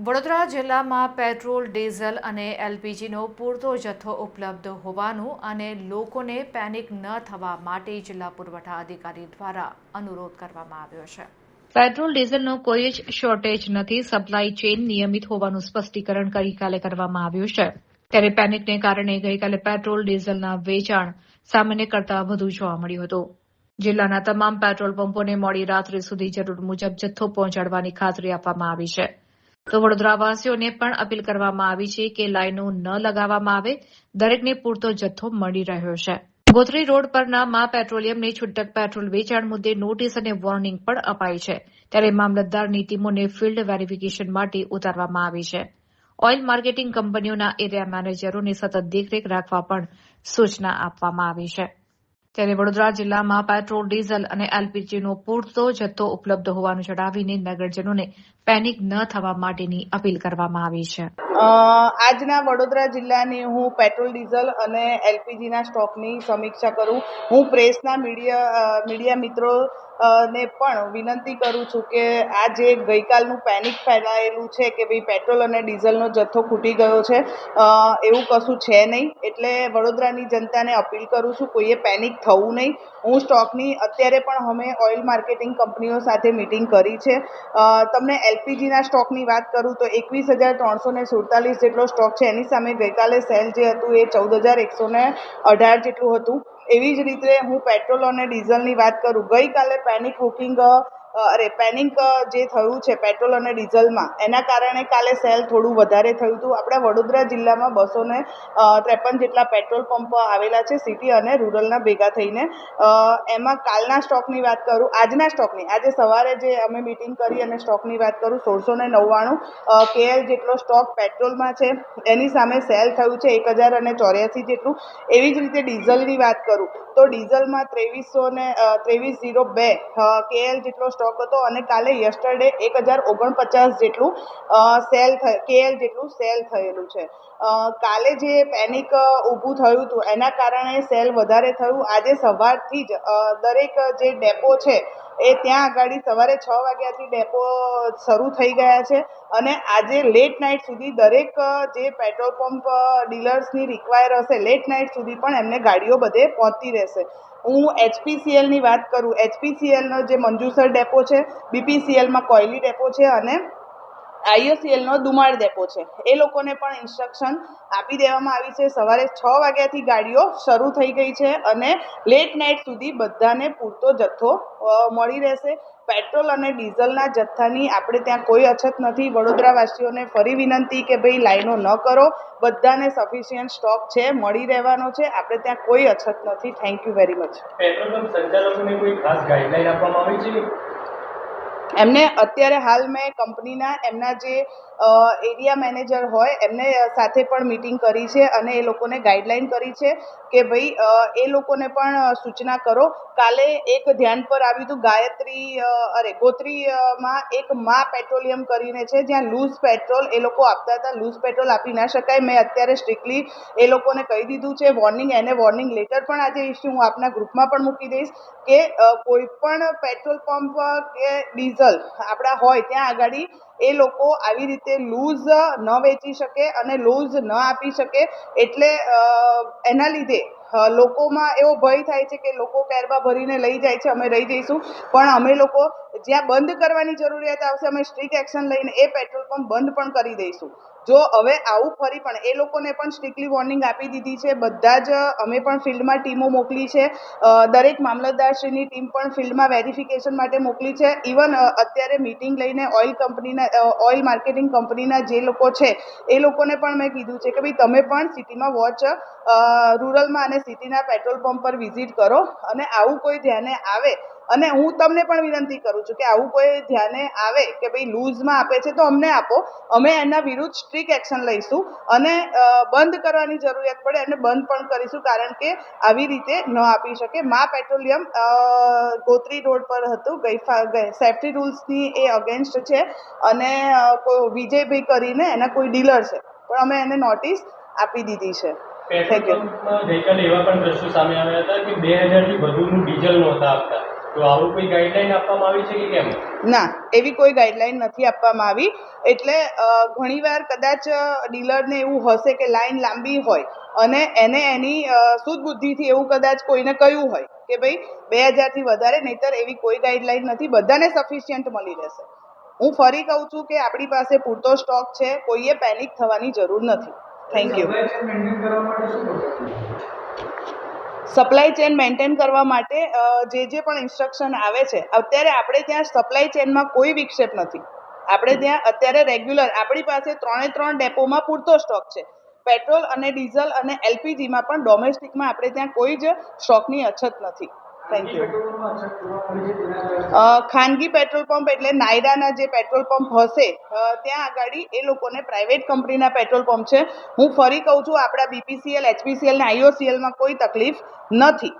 વડોદરા જિલ્લામાં petrol, diesel અને એલપીજીનો પૂરતો જથ્થો ઉપલબ્ધ હોવાનું અને લોકોને પેનિક ન થવા માટે જિલ્લા પુરવઠા અધિકારી દ્વારા અનુરોધ કરવામાં આવ્યો છે. પેટ્રોલ ડીઝલનો કોઈ જ શોર્ટેજ નથી, સપ્લાય ચેઇન નિયમિત હોવાનું સ્પષ્ટીકરણ ગઈકાલે કરવામાં આવ્યું છે. ત્યારે પેનિકને કારણે ગઈકાલે પેટ્રોલ ડીઝલના વેચાણ સામાન્ય કરતાં વધુ જોવા મળ્યું હતું. જિલ્લાના તમામ પેટ્રોલ પંપોને મોડી રાત્રે સુધી જરૂર મુજબ જથ્થો પહોંચાડવાની ખાતરી આપવામાં આવી છે. તો વડોદરાવાસીઓને પણ અપીલ કરવામાં આવી છે કે લાઈનો ન લગાવવામાં આવે, દરેકને પૂરતો જથ્થો મળી રહ્યો છે. ગોત્રી રોડ પરના મા પેટ્રોલિયમને છૂટક પેટ્રોલ વેચાણ મુદ્દે નોટિસ અને વોર્નિંગ પણ અપાઈ છે. ત્યારે મામલતદારની ટીમોને ફિલ્ડ વેરિફિકેશન માટે ઉતારવામાં આવી છે. ઓઇલ માર્કેટિંગ કંપનીઓના એરિયા મેનેજરોને સતત દેખરેખ રાખવા પણ સૂચના આપવામાં આવી છે. ત્યારે વડોદરા જિલ્લામાં પેટ્રોલ, ડીઝલ અને એલપીજીનો પૂરતો જથ્થો ઉપલબ્ધ હોવાનું જણાવીને નગરજનોને પેનિક ન થવા માટેની અપીલ કરવામાં આવી છે. આજના વડોદરા જિલ્લાની હું પેટ્રોલ, ડીઝલ અને એલપીજીના સ્ટોકની સમીક્ષા કરું. હું પ્રેસના મીડિયા મિત્રો ને પણ વિનંતી કરું છું કે આ જે ગઈકાલનું પેનિક ફેલાયેલું છે કે ભાઈ પેટ્રોલ અને ડીઝલનો જથ્થો ખૂટી ગયો છે, એવું કશું છે નહીં. એટલે વડોદરાની જનતાને અપીલ કરું છું, કોઈએ પેનિક થવું નહીં. હું સ્ટોકની અત્યારે પણ અમે ઓઇલ માર્કેટિંગ કંપનીઓ સાથે મિટિંગ કરી છે. તમને એલપીજીના સ્ટોકની વાત કરું તો 21,347 જેટલો સ્ટોક છે. એની સામે ગઈકાલે સેલ જે હતું એ 14,118 જેટલું હતું. એવી જ રીતે હું પેટ્રોલ અને ડીઝલની વાત કરું, ગઈકાલે પેનિક જે થયું છે પેટ્રોલ અને ડીઝલમાં, એના કારણે કાલે સેલ થોડું વધારે થયું હતું. આપણા વડોદરા જિલ્લામાં 253 જેટલા પેટ્રોલ પંપ આવેલા છે, સિટી અને રૂરલના ભેગા થઈને. એમાં કાલના સ્ટોકની વાત કરું, આજના સ્ટોકની, આજે સવારે જે અમે મિટિંગ કરી અને સ્ટોકની વાત કરું, 1699 KL જેટલો સ્ટોક પેટ્રોલમાં છે. એની સામે સેલ થયું છે 1084 જેટલું. એવી જ રીતે ડીઝલની વાત કરું તો ડીઝલમાં 2302 KL જેટલો સ્ટોક હતો અને કાલે યસ્ટરડે 1049 જેટલું KL જેટલું સેલ થયેલું છે. કાલે જે પેનિક ઊભું થયું હતું એના કારણે સેલ વધારે થયું. આજે સવારથી જ દરેક જે ડેપો છે એ ત્યાં આગળ સવારે 6 વાગ્યાથી ડેપો શરૂ થઈ ગયા છે અને આજે લેટ નાઇટ સુધી દરેક જે પેટ્રોલ પંપ ડીલર્સની રિક્વાયર હશે, લેટ નાઇટ સુધી પણ એમને ગાડીઓ બધે પહોંચતી રહેશે. હું HPCLની વાત કરું, HPCLનો જે મંજુસર ડેપો છે, BPCLમાં કોયલી ડેપો છે અને IOCLનો દુમાળ ડેપો છે. એ લોકોને પણ ઇન્સ્ટ્રક્શન આપી દેવામાં આવી છે. સવારે 6 વાગ્યાથી ગાડીઓ શરૂ થઈ ગઈ છે અને લેટ નાઇટ સુધી બધાને પૂરતો જથ્થો મળી રહેશે. પેટ્રોલ અને ડીઝલના જથ્થાની આપણે ત્યાં કોઈ અછત નથી. વડોદરાવાસીઓને ફરી વિનંતી કે ભાઈ લાઈનો ન કરો, બધાને સફિશિયન્ટ સ્ટોક છે, મળી રહેવાનો છે. આપણે ત્યાં કોઈ અછત નથી. Thank you very much. Petrol pump સંચાલકોને કોઈ ખાસ ગાઈડલાઈન આપવામાં આવી છે? એમને અત્યારે હાલ મેં કંપનીના એમના જે એરિયા મેનેજર હોય એમને સાથે પણ મિટિંગ કરી છે અને એ લોકોને ગાઈડલાઈન કરી છે કે ભાઈ એ લોકોને પણ સૂચના કરો. કાલે એક ધ્યાન પર આવ્યું હતું, ગોત્રીમાં એક મા પેટ્રોલિયમ કરીને છે, જ્યાં લૂઝ પેટ્રોલ એ લોકો આપતા હતા. લૂઝ પેટ્રોલ આપી ના શકાય. મેં અત્યારે સ્ટ્રિક્ટલી એ લોકોને કહી દીધું છે, વોર્નિંગ લેટર પણ આજે ઇસ્યુ હું આપના ગ્રુપમાં પણ મૂકી દઈશ કે કોઈ પણ પેટ્રોલ પંપ કે ડીઝલ આપણા હોય ત્યાં આગળ એ લોકો આવી રીતે લૂઝ ન વેચી શકે અને લૂઝ ન આપી શકે. એટલે એના લીધે લોકોમાં એવો ભય થાય છે કે લોકો કેરબા ભરીને લઈ જાય છે. અમે લઈ જઈશું, પણ અમે લોકો જ્યાં બંધ કરવાની જરૂરિયાત આવશે અમે સ્ટ્રિક્ટ એક્શન લઈને એ પેટ્રોલ પંપ બંધ પણ કરી દઈશું. જો હવે આવું ફરી પણ એ લોકોને પણ સ્ટ્રિક્ટલી વોર્નિંગ આપી દીધી છે. બધા જ અમે પણ ફિલ્ડમાં ટીમો મોકલી છે. દરેક મામલતદારશ્રીની ટીમ પણ ફિલ્ડમાં વેરિફિકેશન માટે મોકલી છે. ઇવન અત્યારે મિટિંગ લઈને ઓઇલ માર્કેટિંગ કંપનીના જે લોકો છે એ લોકોને પણ મેં કીધું છે કે ભાઈ તમે પણ સિટીમાં રૂરલમાં અને સિટીના પેટ્રોલ પંપ પર વિઝિટ કરો અને આવું કોઈ ધ્યાને આવે, અને હું તમને પણ વિનંતી કરું છું કે આવું કોઈ ધ્યાને આવે કે ભાઈ લૂઝમાં આપે છે તો અમને આપો, અમે એના વિરુદ્ધ સ્ટ્રિક્ટ એક્શન લઈશું અને બંધ કરવાની જરૂરિયાત પડે અને બંધ પણ કરીશું, કારણ કે આવી રીતે ન આપી શકે. મા પેટ્રોલિયમ ગોત્રી રોડ પર હતું. સેફ્ટી રૂલ્સની એ અગેન્સ્ટ છે અને વિજયભાઈ કરીને એના કોઈ ડીલર છે, પણ અમે એને નોટિસ આપી દીધી છે. પેટ્રોલ પંપમાં ગઈકાલે એવા પણ દ્રશ્યો સામે આવ્યા હતા કે 2000થી વધુનું ડીઝલ નહોતા આપતા. તો આવું કોઈ ગાઈડલાઈન આપવામાં આવી છે કે કેમ? ના, એવી કોઈ ગાઈડલાઈન નથી આપવામાં આવી. એટલે ઘણીવાર કદાચ ડીલરને એવું હશે કે લાઈન લાંબી હોય અને એને એની સૂઝ બુદ્ધિથી એવું કદાચ કોઈને કહ્યું હોય કે ભાઈ 2000થી વધારે, નહીંતર એવી કોઈ ગાઈડલાઈન નથી. બધાને સફિશિયન્ટ મળી રહેશે. હું ફરી કહું છું કે આપણી પાસે પૂરતો સ્ટોક છે, કોઈએ પેનિક થવાની જરૂર નથી. Thank you. Supply chain maintain કરવા માટે જે પણ ઇન્સ્ટ્રક્શન આવે છે, અત્યારે આપણે ત્યાં સપ્લાય ચેનમાં કોઈ વિક્ષેપ નથી. આપણે ત્યાં અત્યારે રેગ્યુલર આપણી પાસે 3 ડેપોમાં પૂરતો સ્ટોક છે. પેટ્રોલ અને ડીઝલ અને એલપીજીમાં પણ ડોમેસ્ટિકમાં આપણે ત્યાં કોઈ જ સ્ટોકની અછત નથી. Thank you. ખાનગી પેટ્રોલ પંપ એટલે નાયરાના જે પેટ્રોલ પંપ હશે ત્યાં આગળ એ લોકોને પ્રાઇવેટ કંપનીના પેટ્રોલ પંપ છે. હું ફરી કહું છું, આપણા બીપીસીએલ, એચપીસીએલ અને આઈઓસીએલમાં કોઈ તકલીફ નથી.